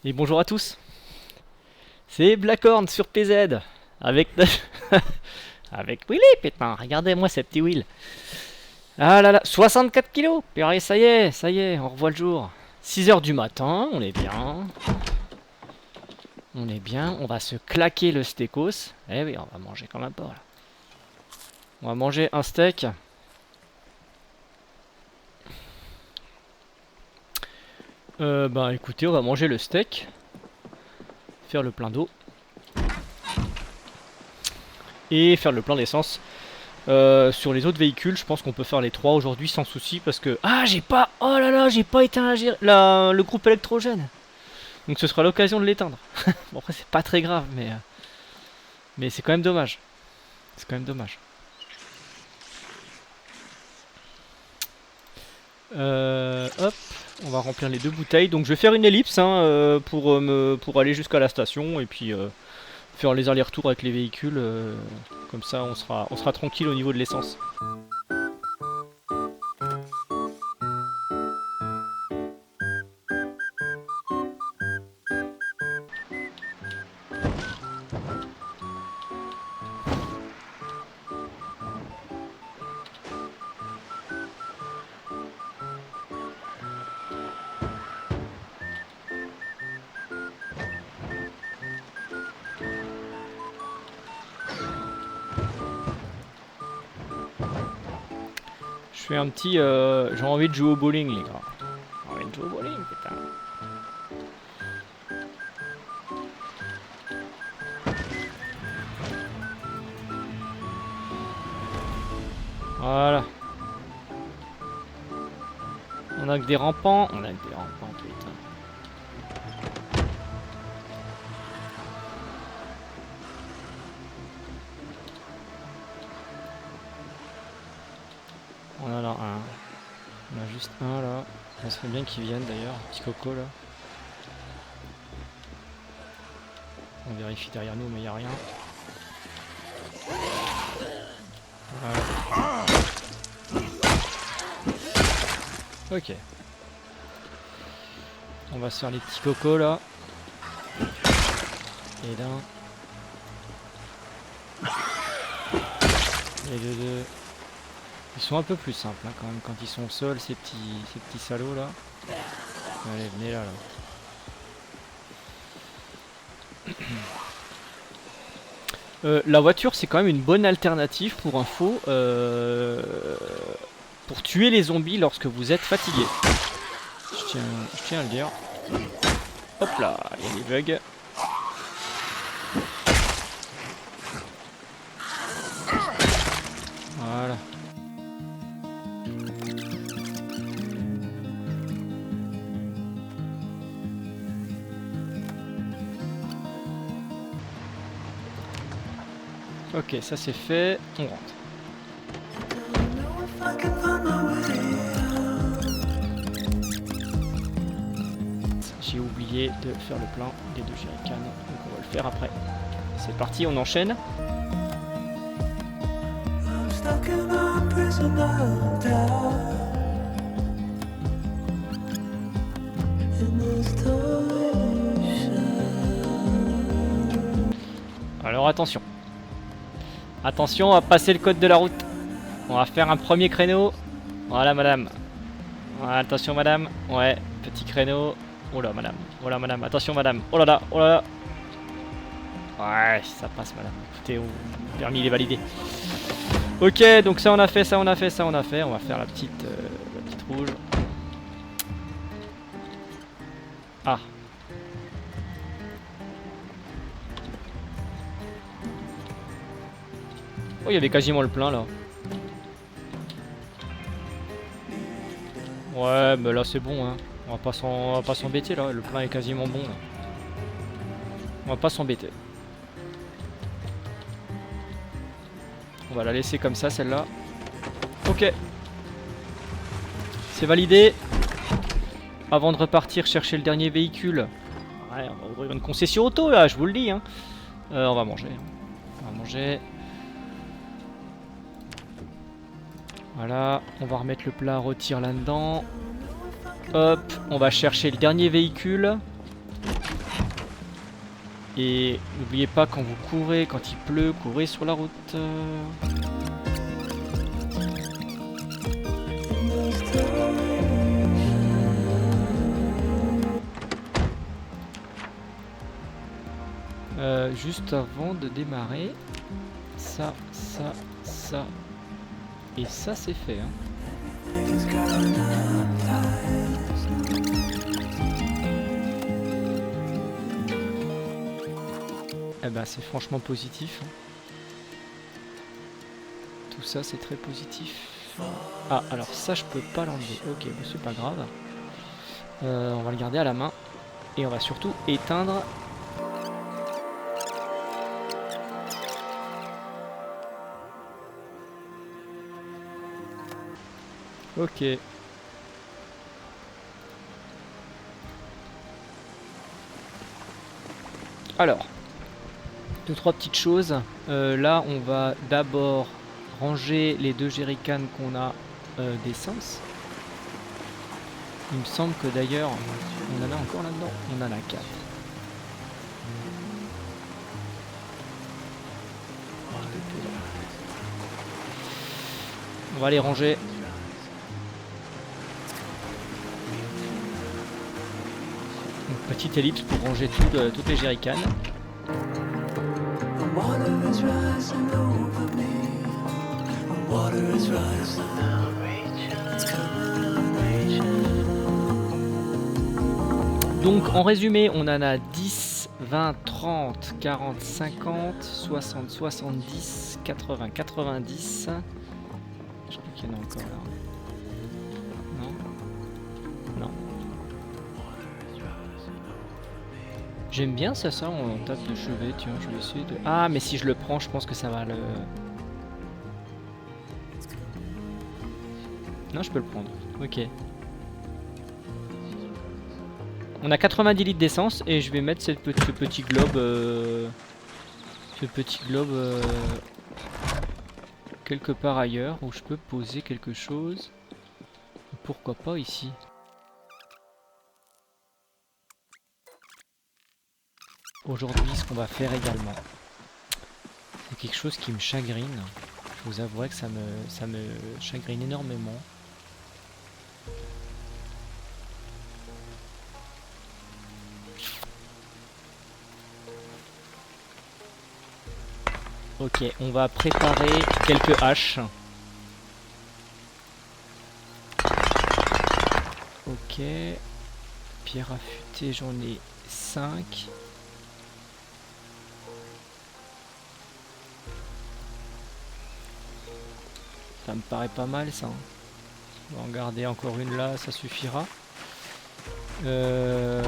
Et bonjour à tous, c'est Blackhorn sur PZ avec avec Willy, putain, regardez-moi ces petits Will. Ah là là, 64 kilos. Purée, ça y est, on revoit le jour. 6 heures du matin, on est bien. On est bien, on va se claquer le steakos. Eh oui, on va manger comme un porc là. On va manger un steak. Bah écoutez, on va manger le steak. Faire le plein d'eau. Et faire le plein d'essence. Sur les autres véhicules, je pense qu'on peut faire les 3 aujourd'hui sans souci parce que... Ah, j'ai pas... Oh là là, j'ai pas éteint le groupe électrogène. Donc ce sera l'occasion de l'éteindre. Bon après c'est pas très grave, mais c'est quand même dommage. C'est quand même dommage. Hop, on va remplir les 2 bouteilles. Donc je vais faire une ellipse hein, pour aller jusqu'à la station et puis faire les allers-retours avec les véhicules. Comme ça on sera tranquille au niveau de l'essence. Je fais un petit... j'ai envie de jouer au bowling les gars. J'ai envie de jouer au bowling putain. Voilà. On a que des rampants. On a que des rampants putain. On en a un. On a juste un là. Ça serait bien qu'ils viennent d'ailleurs. Petit coco là. On vérifie derrière nous mais il n'y a rien. Voilà. Ok. On va se faire les petits cocos là. Et d'un. Et de deux. Ils sont un peu plus simples hein, quand même quand ils sont au sol ces petits salauds là. Allez venez là. La voiture c'est quand même une bonne alternative pour info pour tuer les zombies lorsque vous êtes fatigué. Je tiens à le dire. Hop là, il y a des bugs. Voilà. Ok, ça c'est fait, on rentre. J'ai oublié de faire le plein des 2 jerrycans, donc on va le faire après. C'est parti, on enchaîne. Alors attention. Attention, on va passer le code de la route. On va faire un premier créneau. Voilà madame. Voilà, attention madame. Ouais, petit créneau. Oh là madame. Oh là madame. Attention madame. Oh là là. Oh là là. Ouais, ça passe madame. Écoutez, le permis il est validé. Ok, donc ça on a fait, ça on a fait, ça on a fait. On va faire la petite rouge. Ah. Oh, il y avait quasiment le plein là. Ouais, mais là c'est bon hein. On va pas s'embêter là, le plein est quasiment bon là. On va pas s'embêter. On va la laisser comme ça celle-là. Ok. C'est validé. Avant de repartir chercher le dernier véhicule. Ouais, on va ouvrir une concession auto là, je vous le dis hein. On va manger. On va manger. Voilà, on va remettre le plat à rôtir là-dedans. Hop, on va chercher le dernier véhicule. Et n'oubliez pas quand vous courez, quand il pleut, courez sur la route. Juste avant de démarrer, ça, et ça c'est fait. Hein. Eh ben c'est franchement positif. Hein. Tout ça c'est très positif. Ah alors ça je peux pas l'enlever. Ok, bah, c'est pas grave. On va le garder à la main. Et on va surtout éteindre. Ok. Alors, deux trois petites choses. Là, on va d'abord ranger les 2 jerrycans qu'on a d'essence. Il me semble que d'ailleurs, on en a encore là-dedans. On en a 4. On va les ranger. Une petite ellipse pour ranger toutes les jerrycans. Donc en résumé, on en a 10, 20, 30, 40, 50, 60, 70, 80, 90. Je crois qu'il y en a encore là. Non. J'aime bien ça en table de chevet. Tiens, je vais essayer de... Ah, mais si je le prends, je pense que ça va le... Non, je peux le prendre. Ok. On a 90 litres d'essence et je vais mettre ce petit globe... quelque part ailleurs où je peux poser quelque chose. Pourquoi pas ici? Aujourd'hui, ce qu'on va faire également, c'est quelque chose qui me chagrine. Je vous avouerai que ça me chagrine énormément. Ok, on va préparer quelques haches. Ok. Pierre affûtée, j'en ai 5. Ça me paraît pas mal ça. On va en garder encore une là, ça suffira. Je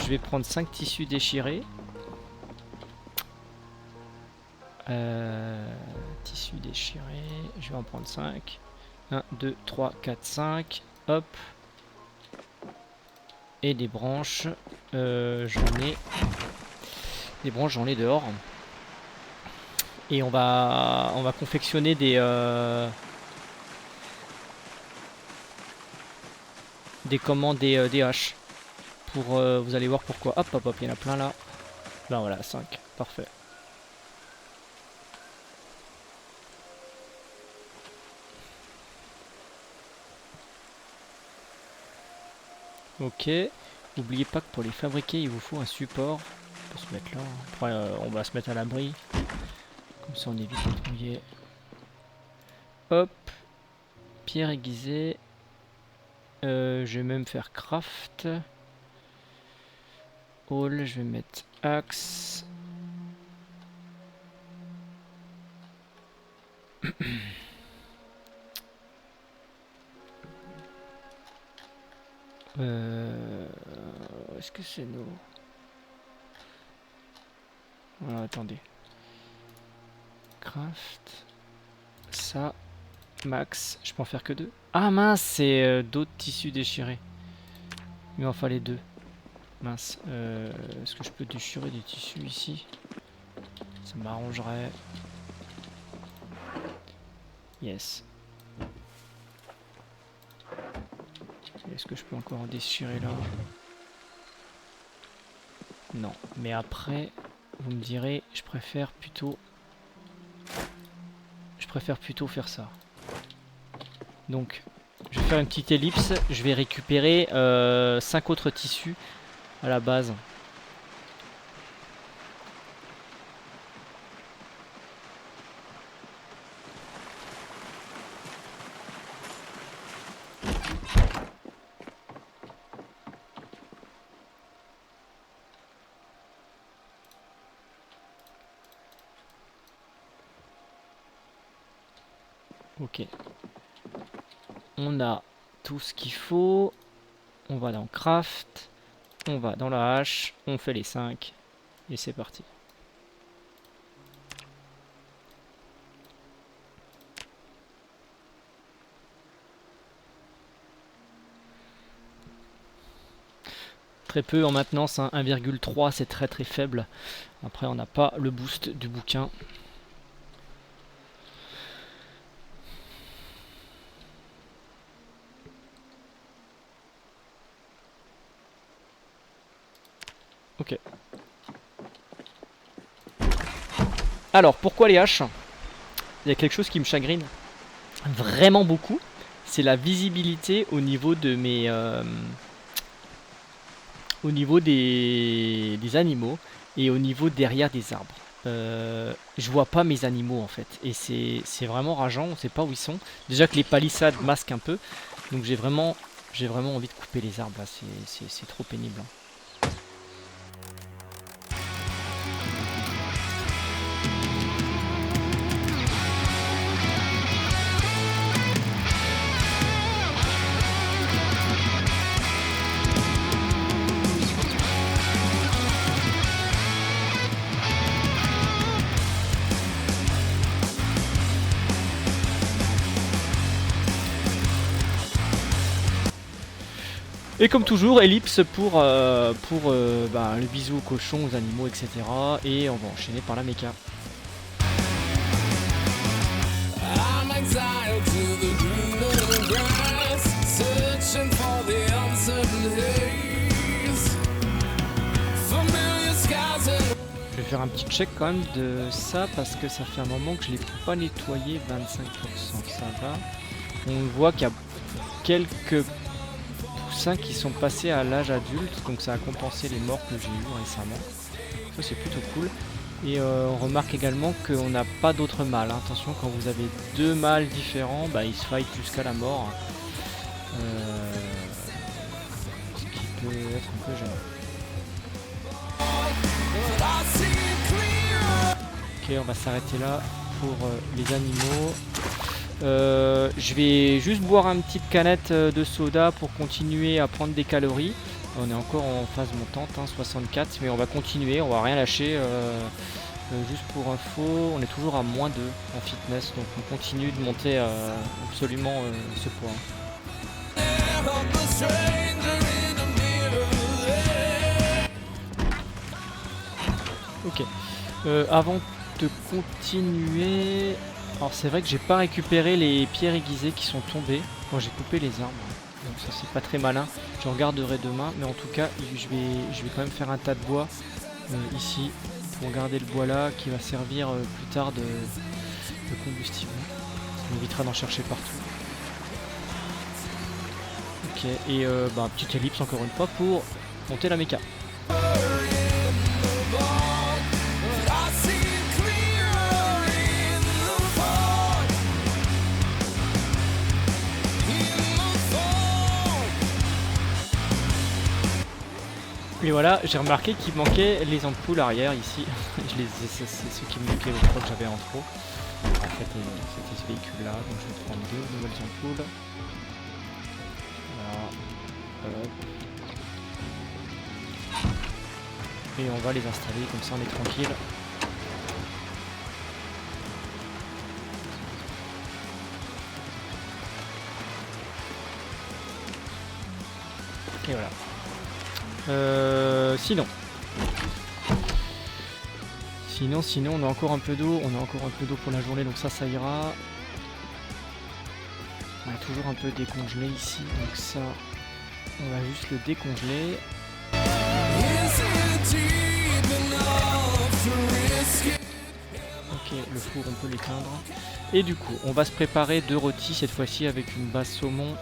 vais prendre 5 tissus déchirés. Tissus déchirés, je vais en prendre 5. 1, 2, 3, 4, 5. Hop. Et des branches. J'en ai. Des branches, j'en ai dehors. Et on va confectionner des commandes, des haches. Pour, vous allez voir pourquoi. Hop, hop, hop, il y en a plein là. Ben voilà, 5. Parfait. Ok. N'oubliez pas que pour les fabriquer, il vous faut un support. On peut se mettre là. Après, on va se mettre à l'abri. Comme ça, on évite d'être mouillé. Hop. Pierre aiguisée. Je vais même faire craft. All, je vais mettre axe. Est-ce que c'est nous? Voilà, attendez. Craft. Ça. Max. Je peux en faire que 2. Ah mince, c'est d'autres tissus déchirés. Il m'en fallait 2. Mince. Est-ce que je peux déchirer des tissus ici? Ça m'arrangerait. Yes. Est-ce que je peux encore en déchirer là? Non, mais après, vous me direz, je préfère plutôt faire ça. Donc, je vais faire une petite ellipse. Je vais récupérer 5 autres tissus à la base. Ok. On a tout ce qu'il faut. On va dans Craft. On va dans la hache. On fait les 5. Et c'est parti. Très peu en maintenance, hein. 1,3 c'est très très faible. Après on n'a pas le boost du bouquin. Ok. Alors, pourquoi les haches? Il y a quelque chose qui me chagrine vraiment beaucoup. C'est la visibilité au niveau de mes... au niveau des animaux et au niveau derrière des arbres. Je vois pas mes animaux en fait. Et c'est vraiment rageant, on sait pas où ils sont. Déjà que les palissades masquent un peu. Donc j'ai vraiment envie de couper les arbres là, c'est trop pénible. Hein. Et comme toujours, ellipse pour le bisou aux cochons, aux animaux, etc. Et on va enchaîner par la méca. Je vais faire un petit check quand même de ça parce que ça fait un moment que je ne l'ai pas nettoyé. 25%, ça va. On voit qu'il y a quelques poussins qui sont passés à l'âge adulte, donc ça a compensé les morts que j'ai eu récemment. Ça c'est plutôt cool. Et on remarque également qu'on n'a pas d'autres mâles. Hein. Attention, quand vous avez deux mâles différents, bah, ils se fight jusqu'à la mort. Ce qui peut être un peu gênant. Ok, on va s'arrêter là pour les animaux. Je vais juste boire une petite canette de soda pour continuer à prendre des calories. On est encore en phase montante, hein, 64, mais on va continuer, on va rien lâcher. Juste pour info, on est toujours à -2 en fitness, donc on continue de monter absolument ce point. Ok, avant de continuer... Alors c'est vrai que j'ai pas récupéré les pierres aiguisées qui sont tombées quand j'ai coupé les arbres. Donc ça c'est pas très malin. Je regarderai demain. Mais en tout cas je vais quand même faire un tas de bois ici. Pour garder le bois là qui va servir plus tard de combustible. Ça m'évitera d'en chercher partout. Ok, et petite ellipse encore une fois pour monter la méca. Et voilà, j'ai remarqué qu'il manquait les ampoules arrière ici. C'est ce qui me manquait, je crois que j'avais en trop. En fait, c'était ce véhicule là, donc je vais prendre 2 nouvelles ampoules. Voilà. Hop. Et on va les installer, comme ça on est tranquille. Et voilà. Sinon on a encore un peu d'eau, pour la journée, donc ça ira. On a toujours un peu décongelé ici, donc ça on va juste le décongeler. le four, on peut l'éteindre. Et du coup, on va se préparer 2 rôtis cette fois-ci avec une base saumon.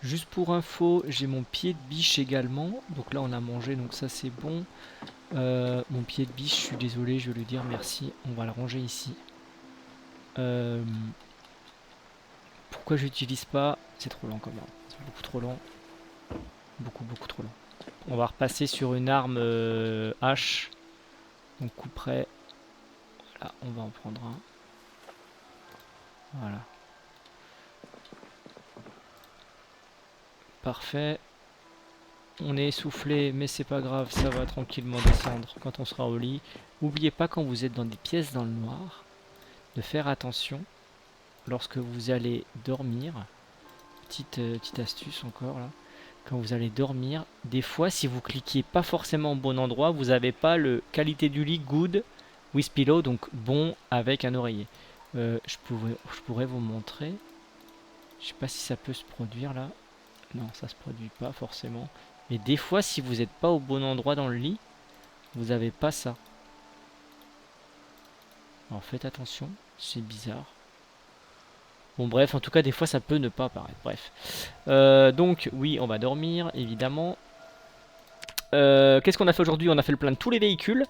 Juste pour info, j'ai mon pied de biche également. Donc là, on a mangé, donc ça c'est bon. Mon pied de biche, je suis désolé, je vais lui dire merci. On va le ranger ici. Pourquoi je l'utilise pas? C'est trop lent quand même. C'est beaucoup trop lent. Beaucoup trop lent. On va repasser sur une arme hache. On couperait. Voilà, on va en prendre un. Voilà. Parfait. On est essoufflé, mais c'est pas grave, ça va tranquillement descendre quand on sera au lit. N'oubliez pas, quand vous êtes dans des pièces dans le noir, de faire attention lorsque vous allez dormir. Petite astuce encore là. Quand vous allez dormir, des fois, si vous cliquez pas forcément au bon endroit, vous n'avez pas le qualité du lit good with pillow, donc bon avec un oreiller. Je pourrais vous montrer. Je sais pas si ça peut se produire là. Non, ça se produit pas forcément. Mais des fois, si vous n'êtes pas au bon endroit dans le lit, vous n'avez pas ça. Alors faites attention, c'est bizarre. Bon bref, en tout cas, des fois, ça peut ne pas apparaître. Bref. Donc, oui, on va dormir, évidemment. Qu'est-ce qu'on a fait aujourd'hui? On a fait le plein de tous les véhicules.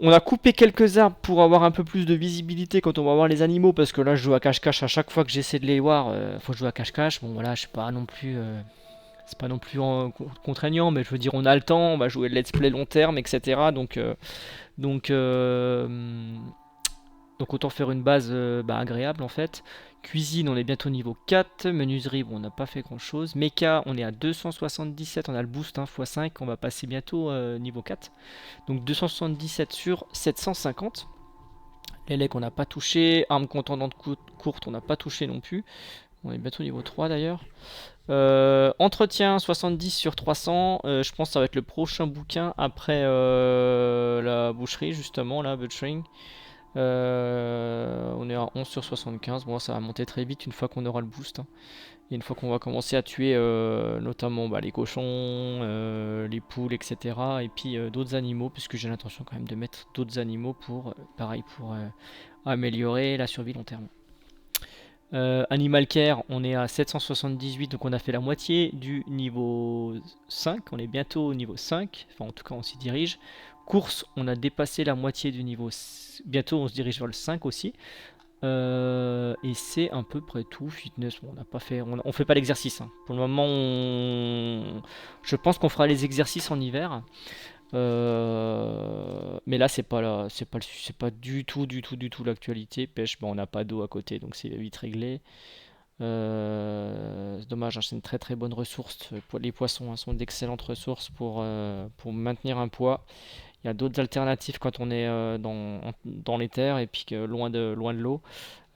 On a coupé quelques arbres pour avoir un peu plus de visibilité quand on va voir les animaux, parce que là je joue à cache-cache à chaque fois que j'essaie de les voir. Faut jouer à cache-cache. Bon voilà, je sais pas non plus. C'est pas non plus contraignant, mais je veux dire, on a le temps, on va jouer le let's play long terme, etc. Donc autant faire une base agréable en fait. Cuisine, on est bientôt niveau 4. Menuiserie, bon, on n'a pas fait grand chose. Mecha, on est à 277, on a le boost x5, on va passer bientôt niveau 4. Donc 277 sur 750. Les legs, on n'a pas touché. Armes contendantes courtes, on n'a pas touché non plus. On est bientôt niveau 3 d'ailleurs. Entretien 70 sur 300. Je pense que ça va être le prochain bouquin après la boucherie, justement, là, butchering. On est à 11 sur 75. Bon, ça va monter très vite une fois qu'on aura le boost. Hein. Et une fois qu'on va commencer à tuer notamment les cochons, les poules, etc. Et puis d'autres animaux, puisque j'ai l'intention quand même de mettre d'autres animaux pour, pareil, pour améliorer la survie long terme. Animal Care, on est à 778, donc on a fait la moitié du niveau 5. On est bientôt au niveau 5. Enfin, en tout cas, on s'y dirige. Course, on a dépassé la moitié du niveau. Bientôt, on se dirige vers le 5 aussi. Et c'est à peu près tout. Fitness, bon, on n'a pas fait, on fait pas l'exercice. Hein. Pour le moment, je pense qu'on fera les exercices en hiver. Mais là, c'est pas du tout l'actualité. Pêche, on n'a pas d'eau à côté, donc c'est vite réglé. C'est dommage, hein, c'est une très très bonne ressource. Les poissons sont d'excellentes ressources pour maintenir un poids. Il y a d'autres alternatives quand on est dans les terres et puis que loin de l'eau.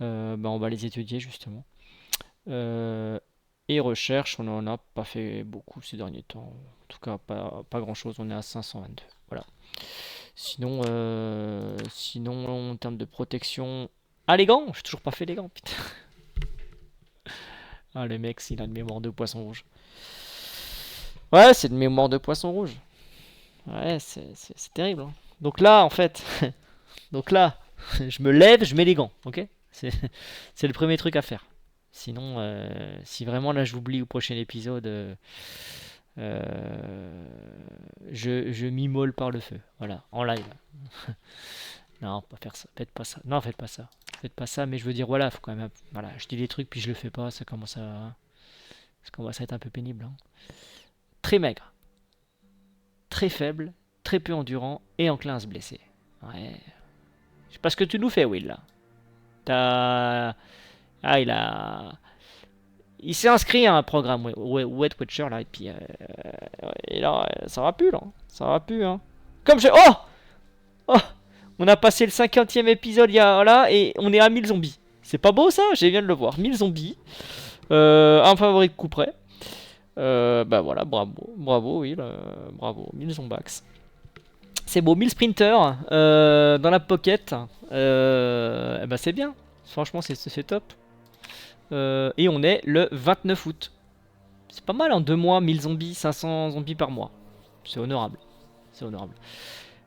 On va les étudier justement. Et recherche, on n'en a pas fait beaucoup ces derniers temps. En tout cas, pas grand chose. On est à 522. Voilà. Sinon, en termes de protection. Ah, les gants! J'ai toujours pas fait les gants, putain. Ah, le mec, il a une mémoire de poisson rouge. Ouais, c'est une mémoire de poisson rouge. Ouais, c'est terrible. Hein. Donc là, en fait, je me lève, je mets les gants, ok? C'est le premier truc à faire. Sinon, si vraiment là j'oublie au prochain épisode, je m'immole par le feu. Voilà, en live. Non, pas faire ça. Faites pas ça. Non, faites pas ça. Faites pas ça, mais je veux dire, voilà, faut quand même. Voilà, je dis des trucs puis je le fais pas, ça commence à être un peu pénible. Hein. Très maigre, très faible, très peu endurant et enclin à se blesser. Ouais. Je sais pas ce que tu nous fais, Will, là. T'as. Ah, il s'est inscrit à un programme Wet Watcher là et puis et là ça va plus là, ça va plus hein. Comme je... Oh, oh, on a passé le 50e épisode là et on est à 1000 zombies. C'est pas beau ça? Je viens de le voir. 1000 zombies. Un favori de coup près. Bah voilà, bravo. Bravo, oui. Bravo. 1000 zombax. C'est beau. 1000 sprinters dans la pocket. Bah c'est bien. Franchement, c'est top. Et on est le 29 août. C'est pas mal en 2 mois, 1000 zombies, 500 zombies par mois. C'est honorable. C'est honorable.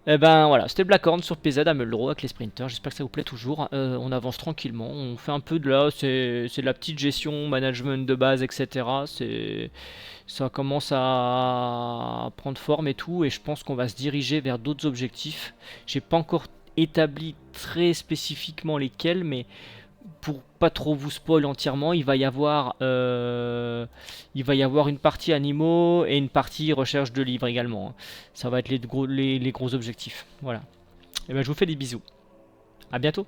Et ben voilà, c'était Blackhorn sur PZ à Meldro avec les sprinters. J'espère que ça vous plaît toujours. On avance tranquillement. On fait un peu de là, c'est de la petite gestion, management de base, etc. Ça commence à prendre forme et tout. Et je pense qu'on va se diriger vers d'autres objectifs. J'ai pas encore établi très spécifiquement lesquels, mais pour pas trop vous spoil entièrement, il va y avoir une partie animaux et une partie recherche de livres également, hein. Ça va être les gros objectifs. Voilà. Et ben je vous fais des bisous. À bientôt.